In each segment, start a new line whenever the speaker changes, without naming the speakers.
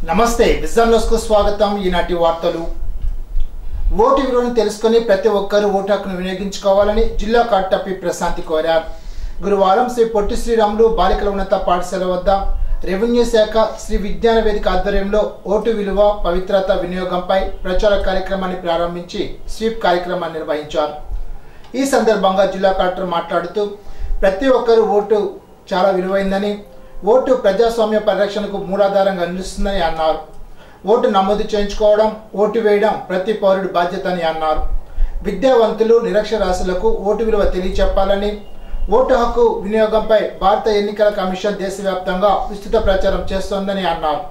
నమస్తే vision news కు స్వాగతం. ఈనాటి వార్తలు. ఓటు విలువను తెలుసుకుని ప్రతి ఒక్కరూ ఓటు హక్కును వినియోగించుకోవాలని జిల్లా కలెక్టర్ ప్రశాంతి కోరారు. గురువారం శ్రీ పొట్టి శ్రీరాములు బాలికల ఉన్నత పాఠశాల వద్ద రెవెన్యూ శాఖ శ్రీ విజ్ఞాన వేదిక ఆధ్వర్యంలో ఓటు విలువ పవిత్రత వినియోగంపై ప్రచార కార్యక్రమాన్ని ప్రారంభించి స్వీప్ కార్యక్రమాన్ని నిర్వహించారు. ఈ సందర్భంగా జిల్లా కలెక్టర్ మాట్లాడుతూ ప్రతి ఒక్కరూ ఓటు చాలా విలువైందని, ఓటు ప్రజాస్వామ్య పరిరక్షణకు మూలాధారంగా నిలుస్తుందని అన్నారు. ఓటు నమోదు చేయించుకోవడం, ఓటు వేయడం ప్రతి పౌరుడి బాధ్యత అని అన్నారు. విద్యావంతులు నిరక్షరాస్యులకు ఓటు విలువ తెలియచెప్పాలని, ఓటు హక్కు వినియోగంపై భారత ఎన్నికల కమిషన్ దేశవ్యాప్తంగా విస్తృత ప్రచారం చేస్తోందని అన్నారు.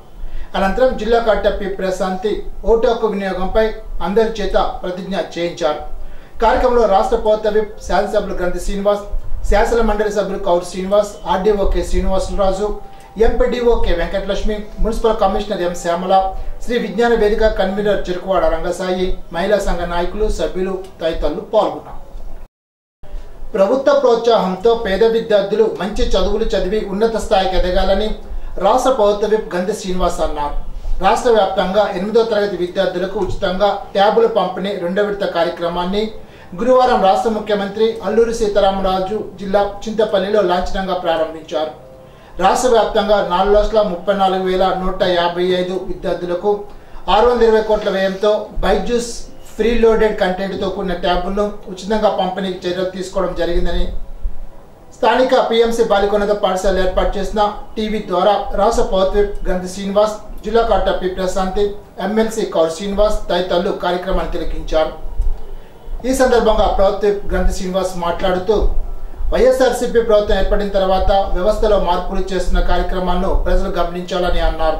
అనంతరం జిల్లా కలెక్టర్ ప్రశాంతి ఓటు హక్కు వినియోగంపై అందరి చేత ప్రతిజ్ఞ చేయించారు. కార్యక్రమంలో రాష్ట్ర ప్రభుత్వ విప్ శాసనసభ్యులు గ్రంథి శ్రీనివాస్, శాసన మండలి సభ్యులు Kouru Srinivas, RDO K Srinivasaraju, MPDO K Venkatalakshmi, municipal commissioner M Shyamala, Sri Vignana Vedika convener Cherukuvada Rangasai, మహిళా సంఘ నాయకులు, సభ్యులు తదితరులు పాల్గొన్నారు. ప్రభుత్వ ప్రోత్సాహంతో పేద విద్యార్థులు మంచి చదువులు చదివి ఉన్నత స్థాయికి ఎదగాలని రాష్ట్ర ప్రభుత్వ విప్ గంధి శ్రీనివాస్ అన్నారు. రాష్ట్ర వ్యాప్తంగా 8వ తరగతి విద్యార్థులకు ఉచితంగా ట్యాబుల పంపిణీ 2వ విడత కార్యక్రమాన్ని గురువారం రాష్ట్ర ముఖ్యమంత్రి అల్లూరి సీతారామరాజు జిల్లా చింతపల్లిలో లాంఛనంగా ప్రారంభించారు. రాష్ట్ర వ్యాప్తంగా 4,34,155 విద్యార్థులకు 620 కోట్ల వ్యయంతో బైజూస్ ఫ్రీ లోడెడ్ కంటెంట్తో కూడిన ట్యాబులను ఉచితంగా పంపిణీకి చర్యలు తీసుకోవడం జరిగిందని, స్థానిక పిఎంసి బాలికోన్నత పాఠశాల ఏర్పాటు చేసిన టీవీ ద్వారా రాష్ట్ర ప్రభుత్వ గంధి శ్రీనివాస్, జిల్లా కలెక్టర్ ప్రశాంతి, ఎమ్మెల్సీ కౌర్ శ్రీనివాస్ తదితరులు కార్యక్రమాన్ని తిలకించారు. ఈ సందర్భంగా ప్రభుత్వ గంధి శ్రీనివాస్ మాట్లాడుతూ వైఎస్ఆర్సీపీ ప్రభుత్వం ఏర్పడిన తర్వాత వ్యవస్థలో మార్పులు చేస్తున్న కార్యక్రమాలను ప్రజలు గమనించాలని అన్నారు.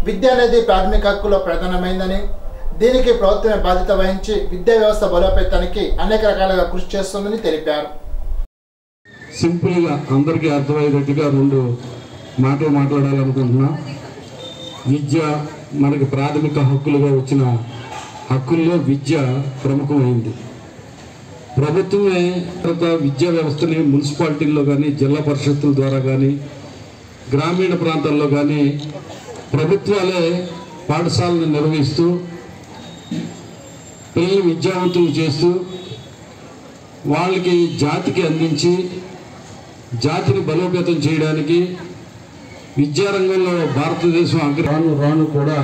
విద్య అనేది ప్రాథమిక హక్కులో ప్రధానమైందని, దీనికి ప్రభుత్వమే బాధ్యత వహించి విద్యా వ్యవస్థ బలోపేతానికి అనేక రకాలుగా కృషి చేస్తుందని తెలిపారు.
సింపుల్గా అందరికీ అర్థమయ్యేటట్టుగా 2 మాటలు మాట్లాడాలనుకుంటున్నా. విద్య మనకి ప్రాథమిక హక్కులుగా వచ్చిన హక్కుల్లో విద్య ప్రముఖమైంది. ప్రభుత్వమే విద్యా వ్యవస్థని మున్సిపాలిటీల్లో కానీ, జిల్లా పరిషత్తుల ద్వారా కానీ, గ్రామీణ ప్రాంతాల్లో కానీ ప్రభుత్వాలే పాఠశాలను నిర్వహిస్తూ పిల్లలు విద్యావంతులు చేస్తూ వాళ్ళకి జాతికి అందించి జాతిని బలోపేతం చేయడానికి విద్యారంగంలో భారతదేశం రాను కూడా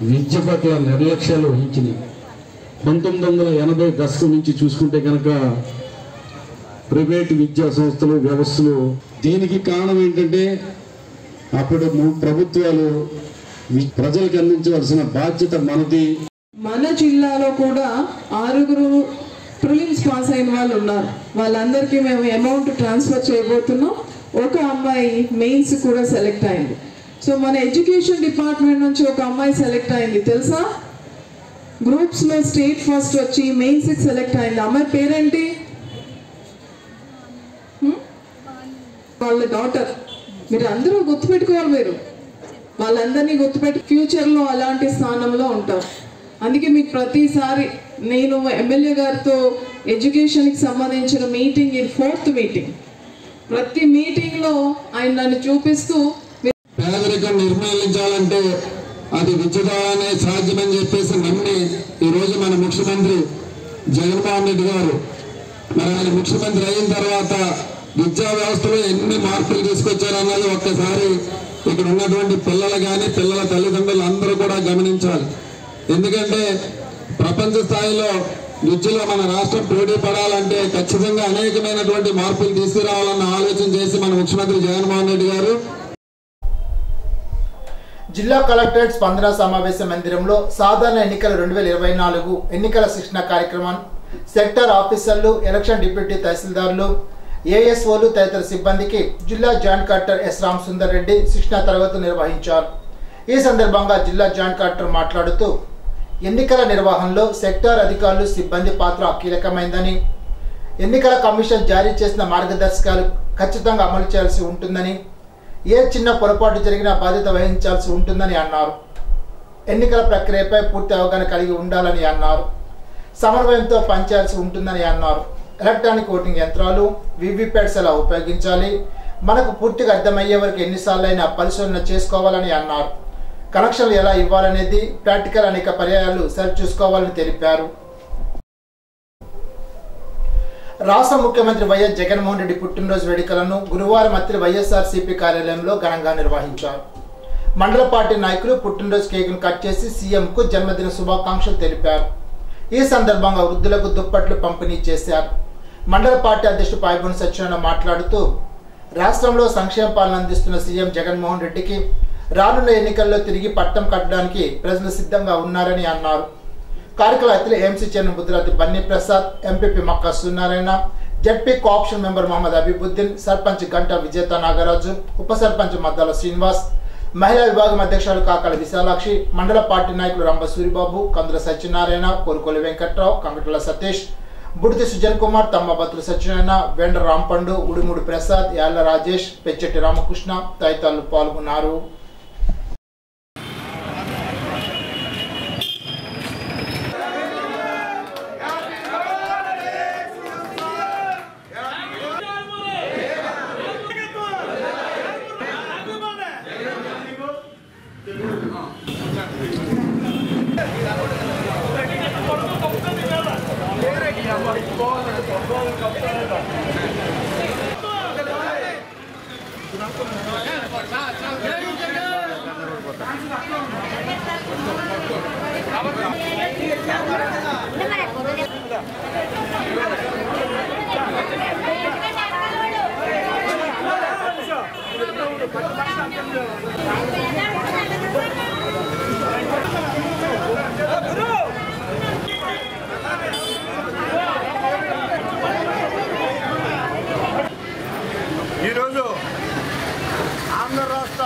విద్య పట్ల నిర్లక్ష్యాలు వహించినాయి. 1980 దశకం నుంచి చూసుకుంటే కనుక ప్రైవేటు విద్యా సంస్థలు, వ్యవస్థలు, దీనికి కారణం ఏంటంటే అప్పుడు ప్రభుత్వాలు ప్రజలకు అందించవలసిన బాధ్యత మనది.
మన జిల్లాలో కూడా 6 ప్రిలిమ్స్ పాస్ అయిన వాళ్ళు ఉన్నారు. వాళ్ళందరికీ మేము అమౌంట్ ట్రాన్స్ఫర్ చేయబోతున్నాం. ఒక అమ్మాయి మెయిన్స్ కూడా సెలెక్ట్ అయింది. సో మన ఎడ్యుకేషన్ డిపార్ట్మెంట్ నుంచి ఒక అమ్మాయి సెలెక్ట్ అయింది తెలుసా. గ్రూప్స్లో స్టేట్ ఫస్ట్ వచ్చి మెయిన్స్కి సెలెక్ట్ అయింది. అమ్మాయి పేరేంటి? వాళ్ళ డాటర్. మీరు అందరూ గుర్తుపెట్టుకోవాలి. మీరు వాళ్ళందరినీ గుర్తుపెట్టి ఫ్యూచర్లో అలాంటి స్థానంలో ఉంటారు. అందుకే మీకు ప్రతిసారి నేను ఎమ్మెల్యే గారితో ఎడ్యుకేషన్కి సంబంధించిన మీటింగ్, ఇది 4th మీటింగ్. ప్రతి మీటింగ్లో ఆయన నన్ను చూపిస్తూ
పేదరికం నిర్మూలించాలంటే అది విద్య ద్వారానే సాధ్యమని చెప్పేసి నమ్మి ఈరోజు మన ముఖ్యమంత్రి జగన్మోహన్ రెడ్డి గారు మరి ఆయన ముఖ్యమంత్రి అయిన తర్వాత విద్యా వ్యవస్థలో ఎన్ని మార్పులు తీసుకొచ్చారన్నది ఒక్కసారి ఇక్కడ ఉన్నటువంటి పిల్లలు కానీ, పిల్లల తల్లిదండ్రులు అందరూ కూడా గమనించాలి. ఎందుకంటే ప్రపంచ స్థాయిలో విద్యలో మన రాష్ట్రం పోటీ పడాలంటే ఖచ్చితంగా అనేకమైనటువంటి మార్పులు తీసుకురావాలన్న ఆలోచన చేసి మన ముఖ్యమంత్రి జగన్మోహన్ రెడ్డి గారు
జిల్లా కలెక్టరేట్ స్పందన సమావేశ మందిరంలో సాధారణ ఎన్నికల 2024 ఎన్నికల శిక్షణ కార్యక్రమం సెక్టర్ ఆఫీసర్లు, ఎలక్షన్ డిప్యూటీ తహసీల్దార్లు, ఏఎస్ఓలు తదితర సిబ్బందికి జిల్లా joint collector S Ram Sundar Reddy శిక్షణ తరగతులు నిర్వహించారు. ఈ సందర్భంగా జిల్లా జాయింట్ కలెక్టర్ మాట్లాడుతూ ఎన్నికల నిర్వహణలో సెక్టార్ అధికారులు, సిబ్బంది పాత్ర కీలకమైందని, ఎన్నికల కమిషన్ జారీ చేసిన మార్గదర్శకాలు ఖచ్చితంగా అమలు చేయాల్సి ఉంటుందని, ఏ చిన్న పొరపాటు జరిగినా బాధ్యత వహించాల్సి ఉంటుందని అన్నారు. ఎన్నికల ప్రక్రియపై పూర్తి అవగాహన కలిగి ఉండాలని అన్నారు. సమన్వయంతో పనిచేయాల్సి ఉంటుందని అన్నారు. ఎలక్ట్రానిక్ ఓటింగ్ యంత్రాలు, వీవీప్యాట్స్ ఎలా ఉపయోగించాలి, మనకు పూర్తిగా అర్థమయ్యే వరకు ఎన్నిసార్లైనా పరిశోధన చేసుకోవాలని అన్నారు. కనెక్షన్లు ఎలా ఇవ్వాలనేది ప్రాక్టికల్ అనేక పర్యాయాలు సరిచూసుకోవాలని తెలిపారు. రాష్ట్ర ముఖ్యమంత్రి వైఎస్ జగన్మోహన్ రెడ్డి పుట్టినరోజు వేడుకలను గురువారం అత్తిలి వైఎస్ఆర్సీపీ కార్యాలయంలో ఘనంగా నిర్వహించారు. మండల పార్టీ నాయకులు పుట్టినరోజు కేకును కట్ చేసి సీఎంకు జన్మదిన శుభాకాంక్షలు తెలిపారు. ఈ సందర్భంగా వృద్ధులకు దుప్పట్లు పంపిణీ చేశారు. మండల పార్టీ అధ్యక్షుడు పాయబోని సత్యనారాయణ మాట్లాడుతూ రాష్ట్రంలో సంక్షేమ పాలన అందిస్తున్న సీఎం జగన్మోహన్ రెడ్డికి రానున్న ఎన్నికల్లో తిరిగి పట్టం కట్టడానికి ప్రజలు సిద్ధంగా ఉన్నారని అన్నారు. కార్యక్రమంలో Attili AMC chairman Buddhirathi Bunny Prasad, MPP Makka Suryanarayana, ZP co-option member Mohammed Abibuddin, sarpanch Ganta Vijetha Nagaraju, ఉప సర్పంచ్ మద్దాల శ్రీనివాస్, మహిళా విభాగం అధ్యక్షులు కాకల విశాలాక్షి, మండల పార్టీ నాయకులు రంభ సూరిబాబు, కందుల సత్యనారాయణ, కోరుకొల్లి వెంకట్రావు, కంకట్ల సతీష్, బుడితి సుజన్ కుమార్, తమ్మబత్తుల సత్యనారాయణ, వెండ రాంపండు, ఉడిముడి ప్రసాద్, యాళ్ల రాజేష్, పెచ్చెట్టి రామకృష్ణ తదితరులు పాల్గొన్నారు.
ఈరోజు ఆంధ్ర రాష్ట్ర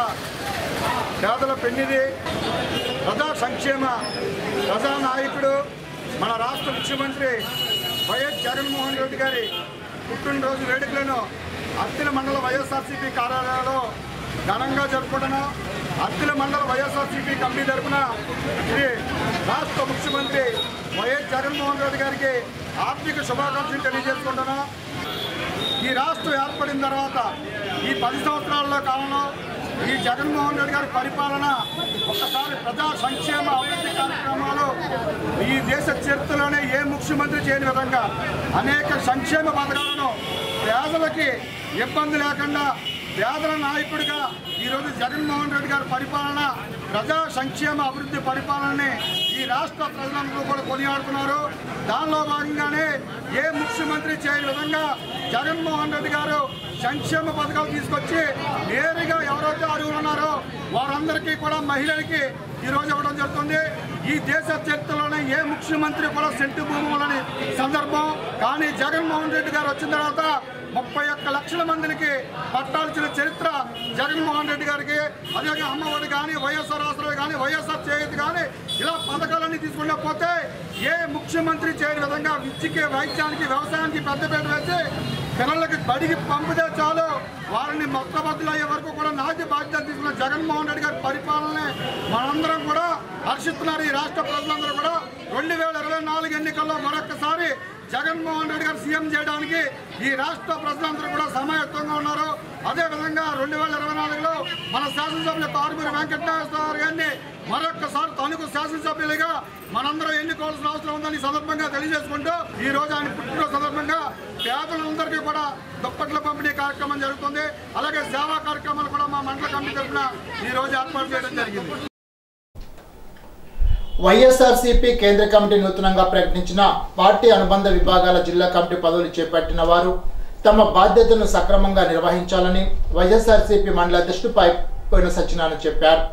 పేదల పెన్నిది ప్రజా సంక్షేమ ప్రజానాయకుడు మన రాష్ట్ర ముఖ్యమంత్రి వైఎస్ జగన్మోహన్ రెడ్డి గారి పుట్టినరోజు వేడుకలను అత్తిలి మండల వైఎస్ఆర్సీపీ కార్యాలయంలో ఘనంగా జరుపుకుంటున్నాం. అత్తిలి మండల వైఎస్ఆర్సీపీ కమిటీ తరఫున శ్రీ రాష్ట్ర ముఖ్యమంత్రి వైఎస్ జగన్మోహన్ రెడ్డి గారికి ఆర్థిక శుభాకాంక్షలు తెలియజేసుకుంటున్నాం. ఈ రాష్ట్రం ఏర్పడిన తర్వాత ఈ 10 సంవత్సరాల కాలంలో ఈ జగన్మోహన్ రెడ్డి గారి పరిపాలన ఒక్కసారి ప్రజా సంక్షేమ అభివృద్ధి కార్యక్రమాలు ఈ దేశ చరిత్రలోనే ఏ ముఖ్యమంత్రి చేయని విధంగా అనేక సంక్షేమ పథకాలను పేదలకి ఇబ్బంది లేకుండా పేదల నాయకుడిగా ఈరోజు జగన్మోహన్ రెడ్డి గారి పరిపాలన ప్రజా సంక్షేమ అభివృద్ధి పరిపాలనని ఈ రాష్ట్ర ప్రజలందరూ కూడా కొనియాడుతున్నారు. దానిలో భాగంగానే ఏ ముఖ్యమంత్రి చేయని విధంగా జగన్మోహన్ రెడ్డి గారు సంక్షేమ పథకాలు తీసుకొచ్చి నేరుగా ఎవరైతే అర్హులు ఉన్నారో వారందరికీ కూడా మహిళలకి ఈరోజు ఇవ్వడం జరుగుతుంది. ఈ దేశ చరిత్రలోనే ఏ ముఖ్యమంత్రి కూడా సెంటు భూములని సందర్భం. కానీ జగన్మోహన్ రెడ్డి గారు వచ్చిన తర్వాత 31 లక్షల మందికి పట్టాల్సిన చరిత్ర జగన్మోహన్ రెడ్డి గారికి. అదేవిధంగా అమ్మఒడి కానీ, వైఎస్ఆర్ ఆసరా కానీ, వైఎస్ఆర్ చేయూత కానీ ఇలా పథకాలన్నీ తీసుకుంటే పోతే ఏ ముఖ్యమంత్రి చేయని విధంగా విద్యకి, వైద్యానికి, వ్యవసాయానికి పెద్దపీట వేసి పిల్లలకి బడికి పంపితే చాలు వారిని మొత్తబద్దులు అయ్యే వరకు కూడా నాటి బాధ్యత తీసుకున్న జగన్మోహన్ రెడ్డి గారి పరిపాలనని మనందరం కూడా హర్షిస్తున్నారు. ఈ రాష్ట్ర ప్రజలందరూ కూడా 2024 ఎన్నికల్లో మరొకసారి జగన్మోహన్ రెడ్డి గారు సీఎం చేయడానికి ఈ రాష్ట్ర ప్రజలందరూ కూడా సమాయత్తంగా ఉన్నారు. అదేవిధంగా 2024లో మన శాసనసభ్యులు కారుమూరి వెంకటేశ్వర గారిని మరొక్కసారి తణుకు శాసనసభ్యులుగా మనందరం ఎన్నుకోవాల్సిన అవసరం ఉందని సందర్భంగా తెలియజేసుకుంటూ ఈ రోజు ఆయన పుట్టినరోజు సందర్భంగా పేదలందరికీ కూడా దుప్పట్ల పంపిణీ కార్యక్రమం జరుగుతుంది. అలాగే సేవా కార్యక్రమాలు కూడా మా మండల కమిటీ తరఫున ఈ రోజు ఏర్పాటు చేయడం జరిగింది.
వైఎస్ఆర్సీపీ కేంద్ర కమిటీ నూతనంగా ప్రకటించిన పార్టీ అనుబంధ విభాగాల జిల్లా కమిటీ పదవులు చేపట్టిన వారు తమ బాధ్యతలను సక్రమంగా నిర్వహించాలని వైఎస్ఆర్సీపీ మండల అధ్యక్షుడు పాయబోని సత్యనారాయణ చెప్పారు.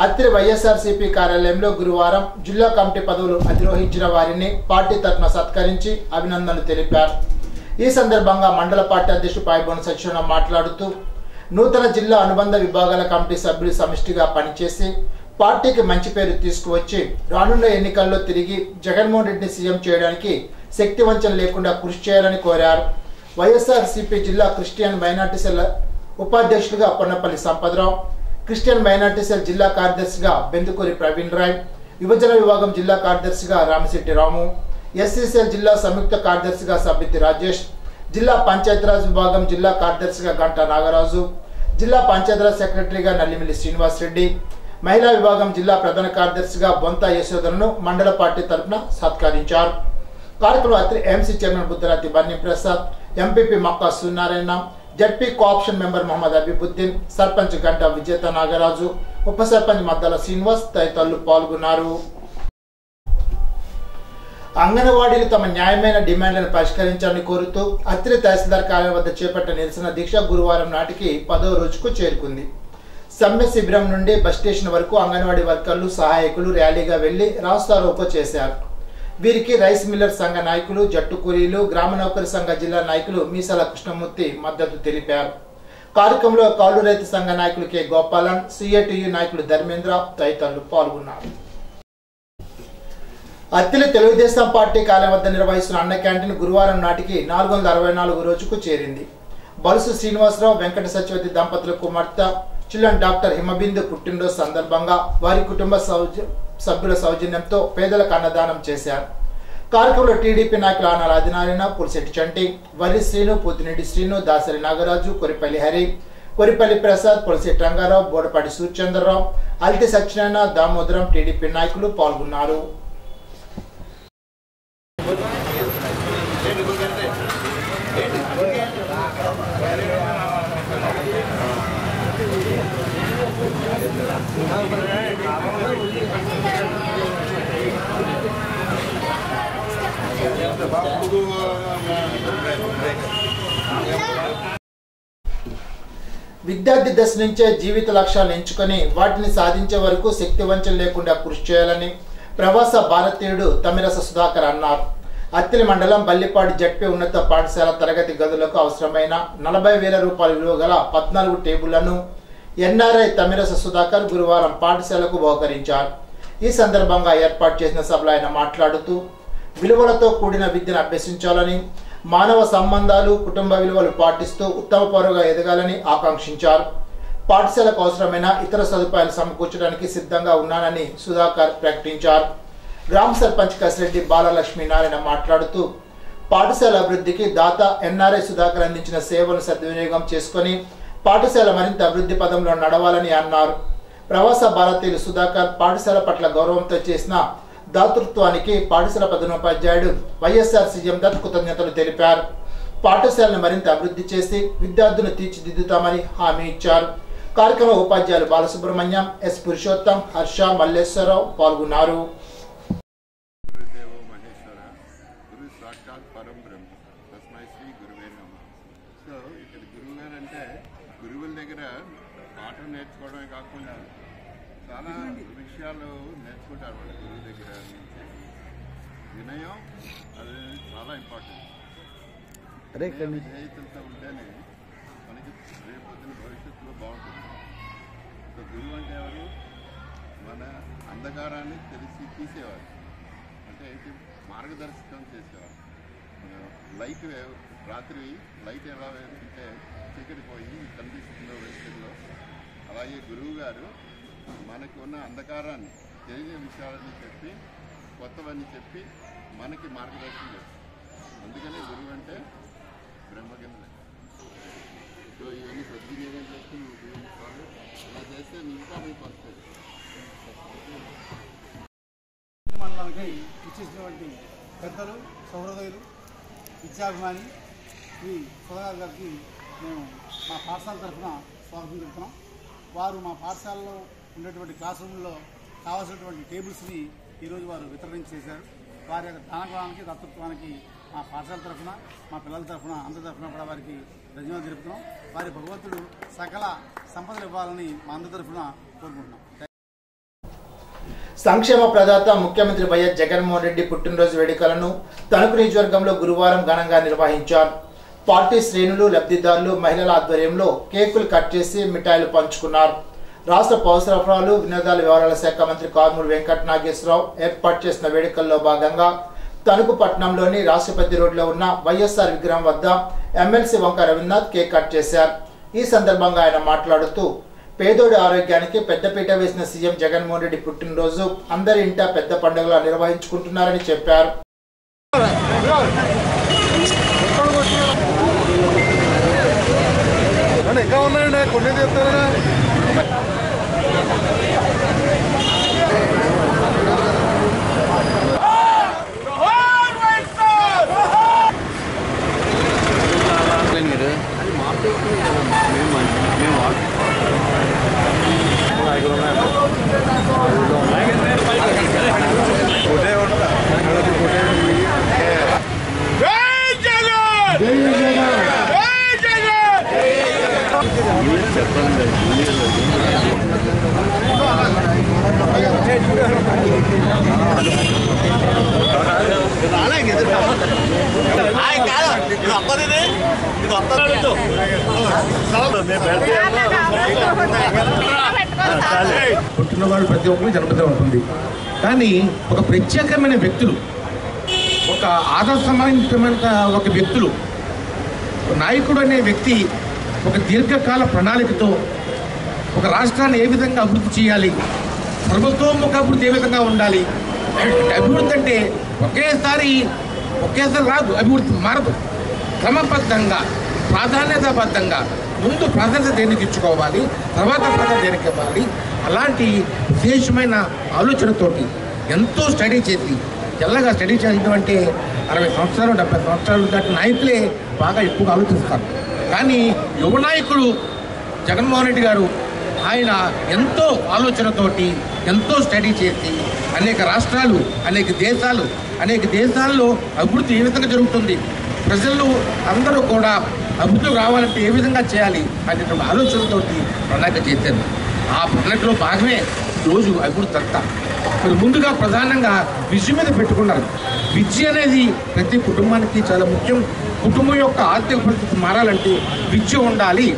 అత్తిలి వైఎస్ఆర్సీపీ కార్యాలయంలో గురువారం జిల్లా కమిటీ పదవులు అధిరోహించిన వారిని పార్టీ తరఫున సత్కరించి అభినందనలు తెలిపారు. ఈ సందర్భంగా మండల పార్టీ అధ్యక్షుడు పాయబోని సత్యనారాయణ మాట్లాడుతూ నూతన జిల్లా అనుబంధ విభాగాల కమిటీ సభ్యులు సమిష్టిగా పనిచేసి పార్టీకి మంచి పేరు తీసుకువచ్చి రానున్న ఎన్నికల్లో తిరిగి జగన్మోహన్ రెడ్డిని సీఎం చేయడానికి శక్తి వంచన లేకుండా కృషి చేయాలని కోరారు. వైఎస్ఆర్సీపీ జిల్లా క్రిస్టియన్ మైనార్టీ సెల్ ఉపాధ్యక్షులుగా Ponnapalli Sampadarao, Christian minority cell జిల్లా కార్యదర్శిగా బెందుకూరి ప్రవీణ్ రాయ్, యువజన విభాగం జిల్లా కార్యదర్శిగా రామశెట్టి రాము, ఎస్సీ సెల్ జిల్లా సంయుక్త కార్యదర్శిగా సబ్బితి రాజేష్, జిల్లా పంచాయతీరాజ్ విభాగం జిల్లా కార్యదర్శిగా గంటా నాగరాజు, జిల్లా పంచాయతీరాజ్ సెక్రటరీగా నల్లిమిల్లి శ్రీనివాస్ రెడ్డి, మహిళా విభాగం జిల్లా ప్రధాన కార్యదర్శిగా బొంత యశోధరను మండల పార్టీ తరఫున సత్కరించారు. కార్యక్రమంలో Atri MC chairman Buddharathi Bunny Prasad, MPP Makka Suryanarayana, ZP co-option member Mohammed Abibuddin, sarpanch Ganta Vijetha Nagaraju, ఉప సర్పంచ్ మద్దల శ్రీనివాస్ తదితరులు పాల్గొన్నారు. అంగన్వాడీలు తమ న్యాయమైన డిమాండ్లను పరిష్కరించాలని కోరుతూ అత్రి తహసీల్దార్ కార్యాలయం వద్ద చేపట్టిన నిరసన దీక్ష గురువారం నాటికి 10వ రోజుకు చేరుకుంది. సమ్మె శిబిరం నుండి బస్ స్టేషన్ వరకు అంగన్వాడీ వర్కర్లు, సహాయకులు ర్యాలీగా వెళ్లి రాస్తారోకో చేశారు. వీరికి రైస్ మిల్లర్ సంఘ నాయకులు, జట్టు కూలీలు, గ్రామ నౌకరి సంఘ జిల్లా నాయకులు మీసాల కృష్ణమూర్తి మద్దతు తెలిపారు. కార్యక్రమంలో కౌలు రైతు సంఘ నాయకులు కె గోపాలన్, సిఐటియు నాయకులు ధర్మేంద్ర తదితరులు పాల్గొన్నారు. అత్తిలి తెలుగుదేశం పార్టీ కార్యాలయం వద్ద నిర్వహిస్తున్న అన్న క్యాంటీన్ గురువారం నాటికి 464 రోజుకు చేరింది. బలుసు శ్రీనివాసరావు, వెంకట సత్యవతి దంపతుల కుమార్తె చిల్డ్రన్ డాక్టర్ హిమబిందు పుట్టినరోజు సందర్భంగా వారి కుటుంబ సభ్యుల సౌజన్యంతో పేదలకు అన్నదానం చేశారు. కార్యక్రమంలో టీడీపీ నాయకులు ఆనాల ఆదినారాయణ, పులిశెట్టి చంటి, వరి శ్రీను, పూతిరెడ్డి శ్రీను, దాసరి నాగరాజు, కొరిపల్లి హరి, కొరిపల్లి ప్రసాద్, పులిశెట్టి రంగారావు, బోడపాటి సూర్యచంద్రరావు, అల్టి సత్యనారాయణ, దామోదరం టీడీపీ నాయకులు పాల్గొన్నారు. విద్యార్థి దశ నుంచే జీవిత లక్ష్యాలను ఎంచుకొని వాటిని సాధించే వరకు శక్తి వంచన లేకుండా కృషి చేయాలని ప్రవాస భారతీయుడు తమిరస సుధాకర్ అన్నారు. అత్తిలి మండలం బల్లిపాడు జడ్పీ ఉన్నత పాఠశాల తరగతి గదులకు అవసరమైన 40,000 రూపాయల విలువ గల 14 టేబుళ్లను ఎన్ఆర్ఐ తమిరస సుధాకర్ గురువారం పాఠశాలకు బహుకరించారు. ఈ సందర్భంగా ఏర్పాటు చేసిన సభలో ఆయన మాట్లాడుతూ విలువలతో కూడిన విద్యను అభ్యసించాలని, మానవ సంబంధాలు, కుటుంబ విలువలు పాటిస్తూ ఉత్తమ పౌరుగా ఎదగాలని ఆకాంక్షించారు. పాఠశాలకు అవసరమైన ఇతర సదుపాయాలు సమకూర్చడానికి సిద్ధంగా ఉన్నానని సుధాకర్ ప్రకటించారు. గ్రామ సర్పంచ్ కసిరెడ్డి బాలలక్ష్మీనారాయణ మాట్లాడుతూ పాఠశాల అభివృద్ధికి దాత ఎన్ఆర్ఐ సుధాకర్ అందించిన సేవలను సద్వినియోగం చేసుకుని పాఠశాల మరింత అభివృద్ధి పదంలో నడవాలని అన్నారు. ప్రవాస భారతీయులు సుధాకర్ పాఠశాల పట్ల గౌరవంతో చేసిన దాతృత్వానికి పాఠశాల ప్రధానోపాధ్యాయుడు వైఎస్ఆర్ సీఎం దత్ కృతజ్ఞతలు తెలిపారు. పాఠశాలను మరింత అభివృద్ధి చేసి విద్యార్థులను తీర్చిదిద్దుతామని హామీ ఇచ్చారు. కార్యక్రమంలో ఉపాధ్యాయులు బాలసుబ్రహ్మణ్యం, ఎస్ పురుషోత్తం, హర్ష, మల్లేశ్వరరావు పాల్గొన్నారు.
నేర్చుకోవడమే కాకుండా చాలా విషయాలు నేర్చుకుంటారు వాళ్ళ గురువు దగ్గర నుంచి. వినయం అది చాలా ఇంపార్టెంట్. స్నేహితులతో ఉంటేనే మనకి రేపొద్దున భవిష్యత్తులో బాగుంటుంది. సో గురువు అంటే ఎవరు? మన అంధకారాన్ని తెలిసి తీసేవారు, అంటే మార్గదర్శకం చేసేవారు. లైట్ రాత్రి లైట్ ఎలా వేస్తుంటే చీకటి పోయి కనిపిస్తుందో వెలుతురులో, అలాగే గురువు గారు మనకు ఉన్న అంధకారాన్ని తెలియని విషయాలని చెప్పి కొత్తవన్నీ చెప్పి మనకి మార్గదర్శనం చేస్తారు. అందుకనే గురువు అంటే బ్రహ్మగిన్నె. సో ఇవన్నీ సద్వినియోగం చేస్తూ నువ్వు ఉపయోగించాలి. ఇలా చేస్తే ఇంకా మీకు వస్తుంది.
మండలానికి ఇచ్చేసినటువంటి పెద్దలు, సౌహృదయులు, విద్యాభిమాని శ్రీ సుధాకర్ గారికి మేము మా పాఠశాల తరఫున స్వాగతం చెప్తున్నాం. వారు మా పాఠశాలలో ఉండేటువంటి క్లాస్ రూమ్లో కావాల్సినటువంటి టేబుల్స్ని ఈరోజు వారు వితరణ చేశారు. వారి యొక్క దానత్వానికి, దత్తత్వానికి మా పాఠశాల తరఫున, మా పిల్లల తరఫున, అందరి తరఫున కూడా వారికి ధన్యవాదాలు తెలుపుతున్నాం. వారి భగవంతుడు సకల సంపదలు ఇవ్వాలని మా అందరి తరఫున కోరుకుంటున్నాం.
సంక్షేమ ప్రదాత ముఖ్యమంత్రి వైఎస్ జగన్మోహన్ రెడ్డి పుట్టినరోజు వేడుకలను తణుకు నియోజకవర్గంలో గురువారం ఘనంగా నిర్వహించారు. పార్టీ శ్రేణులు, లబ్ధిదారులు, మహిళల ఆధ్వర్యంలో కేకులు కట్ చేసి మిఠాయిలు పంచుకున్నారు. రాష్ట్ర పౌర సరఫరాలు, వినోదాల వ్యవహారాల శాఖ మంత్రి కారుమూరి వెంకట నాగేశ్వరరావు ఏర్పాటు చేసిన వేడుకల్లో భాగంగా తణుకు పట్టణంలోని రాష్ట్రపతి రోడ్లో ఉన్న వైఎస్ఆర్ విగ్రహం వద్ద ఎమ్మెల్సీ వంక రవీంద్రనాథ్ కేక్ కట్ చేశారు. ఈ సందర్భంగా ఆయన మాట్లాడుతూ పేదోడి ఆరోగ్యానికి పెద్దపీట వేసిన సీఎం జగన్మోహన్ రెడ్డి పుట్టినరోజు అందరి ఇంటా పెద్ద పండుగలా నిర్వహించుకుంటున్నారని చెప్పారు.
ఇంకా ఉన్నాయండి, కొన్ని చెప్తారా?
పుట్టినవాడు ప్రతి ఒక్కరికి జన్మదినం ఉంటుంది. కానీ ఒక ప్రత్యేకమైన వ్యక్తులు, ఒక ఆదర్శమైన ఒక వ్యక్తులు, నాయకుడు అనే వ్యక్తి ఒక దీర్ఘకాల ప్రణాళికతో ఒక రాష్ట్రాన్ని ఏ విధంగా అభివృద్ధి చేయాలి, ప్రభుత్వముఖ అభివృద్ధి ఏ విధంగా ఉండాలి. అభివృద్ధి అంటే ఒకేసారి రాదు, అభివృద్ధి మారదు. క్రమబద్ధంగా, ప్రాధాన్యతాబద్ధంగా ముందు ప్రాధాన్యత దేనికి ఇచ్చుకోవాలి, తర్వాత ప్రాధాన్యత దేనికి ఇవ్వాలి. అలాంటి విశేషమైన ఆలోచనతోటి ఎంతో స్టడీ చేసి, తెల్లగా స్టడీ చేయడం అంటే 60 సంవత్సరాలు 70 సంవత్సరాలు దాటి నాయకులే బాగా ఎక్కువగా ఆలోచిస్తారు. కానీ యువ నాయకుడు జగన్మోహన్ రెడ్డి గారు ఆయన ఎంతో ఆలోచనతోటి ఎంతో స్టడీ చేసి అనేక రాష్ట్రాలు, అనేక దేశాల్లో అభివృద్ధి ఏ విధంగా జరుగుతుంది, ప్రజలు అందరూ కూడా అభివృద్ధి రావాలంటే ఏ విధంగా చేయాలి అనేటువంటి ఆలోచనతోటి ప్రణాళిక చేశారు. ఆ ప్రణాళికలో భాగమే రోజు అభివృద్ధి అంతా. మరి ముందుగా ప్రధానంగా విద్య మీద పెట్టుకున్నారు. విద్య అనేది ప్రతి కుటుంబానికి చాలా ముఖ్యం. కుటుంబం యొక్క ఆర్థిక పరిస్థితి మారాలంటే విద్య ఉండాలి.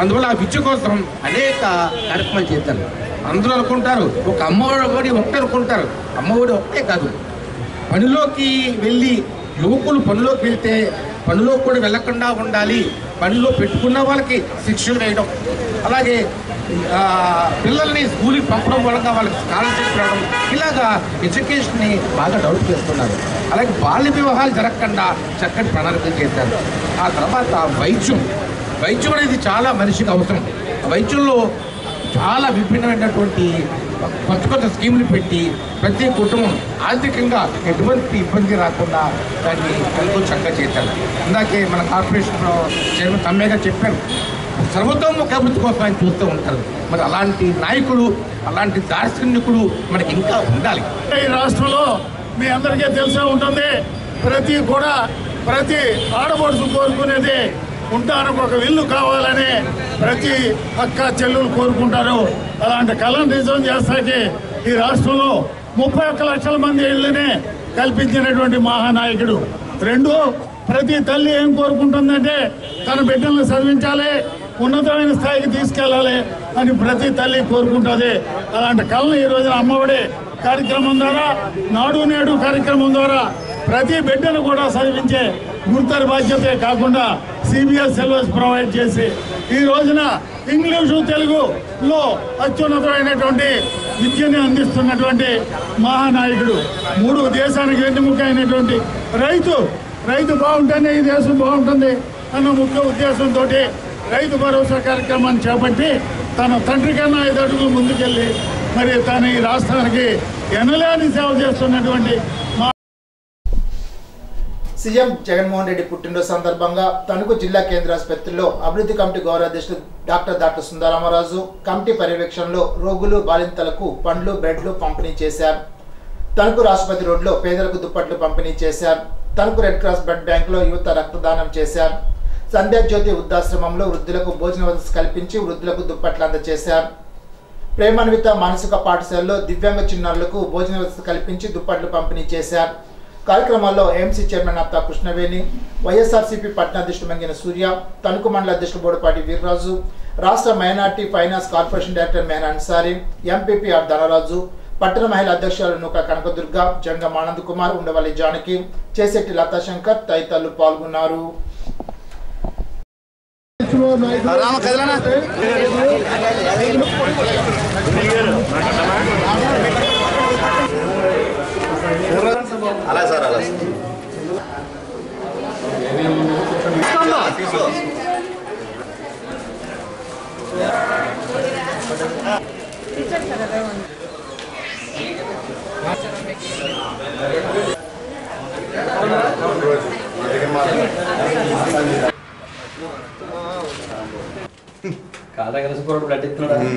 అందువల్ల ఆ విద్య కోసం అనేక కార్యక్రమాలు చేశారు. అందరూ అనుకుంటారు ఒక అమ్మఒడి ఒకటే అనుకుంటారు. అమ్మఒడి ఒకటే కాదు, పనిలోకి వెళ్ళి యువకులు పనిలోకి వెళ్తే పనిలో కూడా వెళ్ళకుండా ఉండాలి, పనిలో పెట్టుకున్న వాళ్ళకి శిక్షణ వేయడం, అలాగే పిల్లల్ని స్కూల్కి పంపడం వల్ల వాళ్ళకి స్కాలర్షిప్ రావడం, ఇలాగా ఎడ్యుకేషన్ని బాగా డెవలప్ చేస్తున్నారు. అలాగే బాల్య వివాహాలు జరగకుండా చక్కటి ప్రణాళికలు చేశారు. ఆ తర్వాత వైద్యం అనేది చాలా మనిషికి అవసరం. వైద్యంలో చాలా విభిన్నమైనటువంటి కొత్త స్కీములు పెట్టి ప్రతి కుటుంబం ఆర్థికంగా ఎటువంటి ఇబ్బంది రాకుండా దాన్ని ఎంతో చక్కగా చేశారు. ఇందాకే మన కార్పొరేషన్ చైర్మన్ తమ్మేగా చెప్పారు, సర్వతోముఖ అభివృద్ధి కోసం ఆయన చూస్తూ ఉంటారు. మరి అలాంటి నాయకుడు, అలాంటి దార్శనికుడు మనకి ఇంకా ఉండాలి.
ఈ రాష్ట్రంలో మీ అందరికీ తెలిసే ఉంటుంది, ప్రతి ఆడపడుచు కోరుకునేది ఉంటానికి ఒక ఇల్లు కావాలని ప్రతి అక్క చెల్లెలు కోరుకుంటారు. అలాంటి కళను నిజం చేస్తాకి ఈ రాష్ట్రంలో 31 లక్షల మంది ఇళ్ళని కల్పించినటువంటి మహానాయకుడు. ప్రతి తల్లి ఏం కోరుకుంటుందంటే తన బిడ్డలను చదివించాలి, ఉన్నతమైన స్థాయికి తీసుకెళ్ళాలి అని ప్రతి తల్లి కోరుకుంటుంది. అలాంటి కళను ఈ రోజున అమ్మఒడి కార్యక్రమం ద్వారా, నాడు నేడు కార్యక్రమం ద్వారా ప్రతి బిడ్డను కూడా చదివించే గుర్తరి బాధ్యతే కాకుండా సిబిఎస్ సిలబస్ ప్రొవైడ్ చేసి ఈ రోజున ఇంగ్లీషు తెలుగులో అత్యున్నతమైనటువంటి విద్యని అందిస్తున్నటువంటి మహానాయకుడు. 3 దేశానికి వెన్నెముక అయినటువంటి రైతు బాగుంటేనే ఈ దేశం బాగుంటుంది అన్న ముఖ్య ఉద్దేశంతో రైతు భరోసా కార్యక్రమాన్ని చేపట్టి తన తండ్రి కన్నా 5 అడుగులు ముందుకెళ్ళి మరి తన ఈ రాష్ట్రానికి ఎనలేని సేవ చేస్తున్నటువంటి
సీఎం జగన్మోహన్ రెడ్డి పుట్టినరోజు సందర్భంగా తణుకు జిల్లా కేంద్ర ఆసుపత్రిలో అభివృద్ధి కమిటీ గౌరవ అధ్యక్షుడు డాక్టర్ సుందరరామరాజు కమిటీ పర్యవేక్షణలో రోగులు, బాలింతలకు పండ్లు, బ్రెడ్లు పంపిణీ చేశారు. తణుకు రాష్ట్రపతి రోడ్లో పేదలకు దుప్పట్లు పంపిణీ చేశారు. తణుకు రెడ్ క్రాస్ బ్లడ్ బ్యాంకులో యువత రక్తదానం చేశారు. సంధ్యాజ్యోతి వృద్ధాశ్రమంలో వృద్ధులకు భోజన వసతి కల్పించి వృద్ధులకు దుప్పట్లు అందజేశారు. ప్రేమాన్విత మానసిక పాఠశాలలో దివ్యాంగ చిన్నారులకు భోజన వసతి కల్పించి దుప్పట్లు పంపిణీ చేశారు. కార్యక్రమాల్లో ఏఎంసీ చైర్మన్ అత్తా కృష్ణవేణి, వైఎస్ఆర్సీపీ పట్టణాధ్యక్షుడు మంగిన సూర్య, తణుకు మండల అధ్యక్షుడు బోడపాటి వీర్రాజు, రాష్ట్ర minority finance corporation director Meher Ansari, MPP R Dhanaraju, పట్టణ మహిళా అధ్యక్షులు నూక కనకదుర్గ, జంగం ఆనంద్ కుమార్, ఉండవల్లి జానకి, చేసెట్టి లతాశంకర్ తదితరులు పాల్గొన్నారు.
అలా సార్ కాదా కలిసి బ్లడ్ ఇస్తున్నాడు.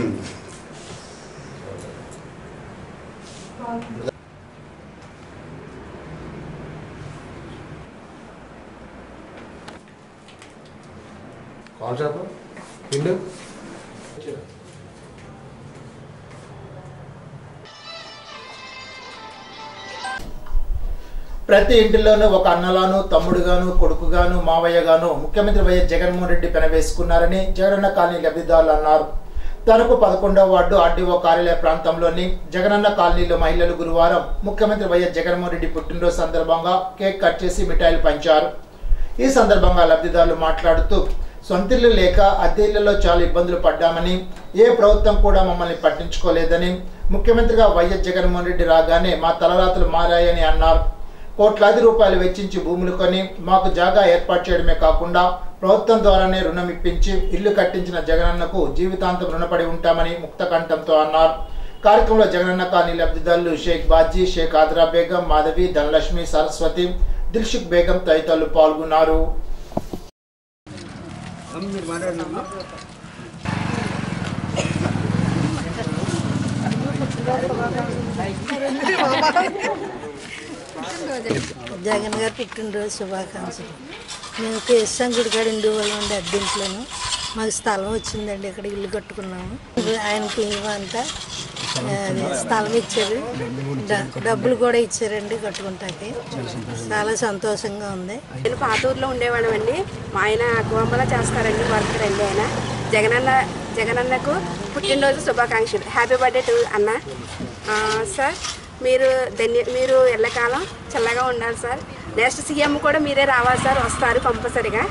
ప్రతి ఇంటిలోనూ ఒక అన్నలాను, తమ్ముడుగాను, కొడుకుగాను, మావయ్యగాను ముఖ్యమంత్రి వైఎస్ జగన్మోహన్ రెడ్డి పెనవేసుకున్నారని జగనన్న కాలనీ లబ్ధిదారులు అన్నారు. తనకు 11వ వార్డు ఆర్డీఓ కార్యాలయ ప్రాంతంలోని జగనన్న కాలనీలో మహిళలు గురువారం ముఖ్యమంత్రి వైఎస్ జగన్మోహన్ రెడ్డి పుట్టినరోజు సందర్భంగా కేక్ కట్ చేసి మిఠాయిలు పంచారు. ఈ సందర్భంగా లబ్ధిదారులు మాట్లాడుతూ సొంతిల్లు లేక అద్దె ఇళ్లలో చాలా ఇబ్బందులు పడ్డామని, ఏ ప్రభుత్వం కూడా మమ్మల్ని పట్టించుకోలేదని, ముఖ్యమంత్రిగా వైఎస్ జగన్మోహన్ రెడ్డి రాగానే మా తలరాతలు మారాయని అన్నారు. కోట్లాది రూపాయలు వెచ్చించి భూములు కొని మాకు జాగా ఏర్పాటు చేయడమే కాకుండా ప్రభుత్వం ద్వారానే రుణం ఇప్పించి ఇల్లు కట్టించిన జగనన్నకు జీవితాంతం రుణపడి ఉంటామని ముక్తకంఠంతో అన్నారు. కార్యక్రమంలో జగనన్న కాలనీ లబ్ధిదారులు షేక్ బాజీ, షేక్ ఆద్రా బేగం, మాధవి, ధనలక్ష్మి, సరస్వతి, దిల్షుక్ బేగం తదితరులు పాల్గొన్నారు.
జగన్ గారు పుట్టినరోజు శుభాకాంక్షలు. మేము కేశం గుడికాడ ఉండేవాళ్ళం అండి, అద్దెంట్లోను. మాకు స్థలం వచ్చిందండి, ఇక్కడ ఇల్లు కట్టుకున్నాము. ఆయనకి అంతా స్థలం ఇచ్చారు, డబ్బులు కూడా ఇచ్చారండి కట్టుకుంటాకి. చాలా సంతోషంగా ఉంది.
నేను పాత ఊర్లో ఉండేవాడు అండి. మా ఆయన గోంబలా చేస్తారండి, వర్కర్ అండి ఆయన. జగనన్నకు పుట్టినరోజు శుభాకాంక్షలు. హ్యాపీ బర్త్డే టు అన్న. సార్ మీరు ఎల్లకాలం చల్లగా ఉండాలి సార్. నెక్స్ట్ సీఎం కూడా మీరే రావాలి సార్, వస్తారు కంపల్సరిగా.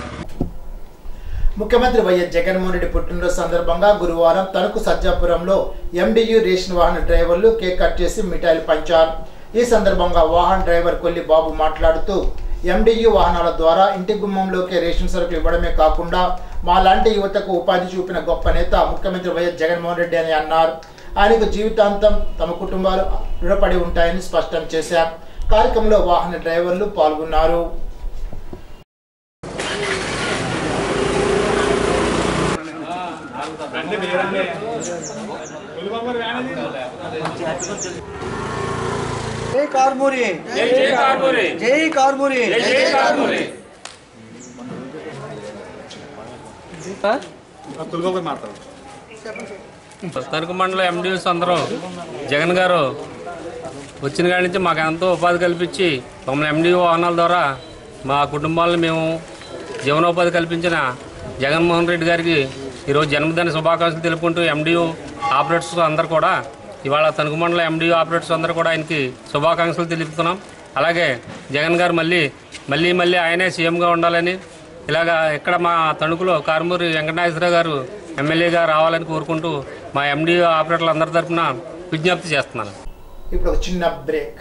ముఖ్యమంత్రి వైఎస్ జగన్మోహన్ రెడ్డి పుట్టినరోజు సందర్భంగా గురువారం తణుకు సజ్జాపురంలో ఎండియు రేషన్ వాహన డ్రైవర్లు కేక్ కట్ చేసి మిఠాయిలు పంచారు. ఈ సందర్భంగా వాహన డ్రైవర్ కొల్లి బాబు మాట్లాడుతూ ఎండియు వాహనాల ద్వారా ఇంటి గుమ్మంలోకి రేషన్ సరుకులు ఇవ్వడమే కాకుండా మాలాంటి యువతకు ఉపాధి చూపిన గొప్ప నేత ముఖ్యమంత్రి వైఎస్ జగన్మోహన్ రెడ్డి అని అన్నారు. ఆయనకు జీవితాంతం తమ కుటుంబాలు రుణపడి ఉంటాయని స్పష్టం చేశారు. కార్యక్రమంలో వాహన డ్రైవర్లు పాల్గొన్నారు.
తణుకు మండలం ఎండిఎస్ అందరూ జగన్ గారు వచ్చిన కాడి నుంచి మాకు ఎంతో ఉపాధి కల్పించి మమ్మల్ని ఎండిఓ వాహనాల ద్వారా మా కుటుంబాలను మేము జీవనోపాధి కల్పించిన జగన్మోహన్ రెడ్డి గారికి ఈరోజు జన్మదిన శుభాకాంక్షలు తెలుపుకుంటూ ఎండిఓ ఆపరేటర్స్ అందరూ కూడా ఇవాళ తణుకు మండలం ఎండిఓ ఆపరేటర్స్ అందరూ కూడా ఆయనకి శుభాకాంక్షలు తెలుపుతున్నాం. అలాగే జగన్ గారు మళ్ళీ ఆయనే సీఎంగా ఉండాలని, ఇలాగా ఇక్కడ మా తణుకులో కారుమూరి వెంకటనాగేశ్వరరావు గారు ఎమ్మెల్యేగా రావాలని కోరుకుంటూ మా ఎండిఓ ఆపరేటర్లు అందరి తరఫున విజ్ఞప్తి చేస్తున్నాను.
ఇప్పుడు ఒక చిన్న బ్రేక్.